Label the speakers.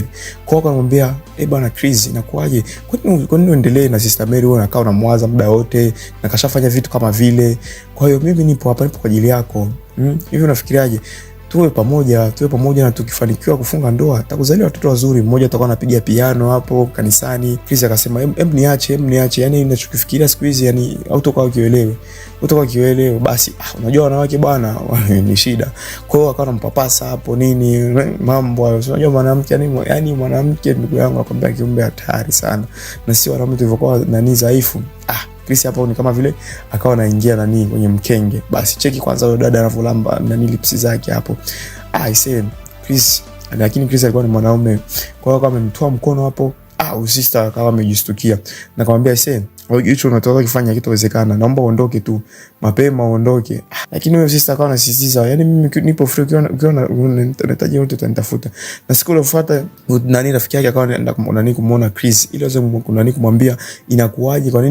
Speaker 1: Kwa hiyo akamwambia, bwana Chris, inakuaje? Kwa nini uendelee na Sister Mary, wewe unakaa unamwaza muda wote na kashafanya vitu kama vile. Kwa hiyo mimi nipo hapa, nipo kwa ajili yako. Hivi unafikiriaje? Tuwe pamoja na tukifanikiwa kufunga ndoa takuzalia watoto wazuri, mmoja atakuwa anapiga piano hapo kanisani. Chris akasema niache, yani ninachokifikiria siku hizi yani utakuwa kielewe. Basi unajua wanawake bwana ni shida. Kwa hiyo akawa anampapasa hapo nini mambo hayo. Unajua mwanamke yani mwanamke, ndugu yangu, akwambia kiumbe hatari sana, na si wanaume tulivyokuwa nani dhaifu. Chris hapo ni kama vile akawa anaingia nani kwenye mkenge. Basi cheki kwanza yule dada anavolamba nani lips zake hapo. I said Chris, lakini Chris alikuwa ni mwanaume. Kwa hiyo kama amemtoa mkono hapo, sister akawa amejistukia na kumwambia hicho unataka kufanya kitawezekana, naomba uondoke tu mapema, uondoke. Lakini huyo sister akawa anasisitiza, yani mimi nipo free, ukiona unahitaji yote utanitafuta. Na siku iliyofuata nani rafiki yake akawa anaenda nani kumuona Chris ili aweze kumwambia inakuaje, kwa nini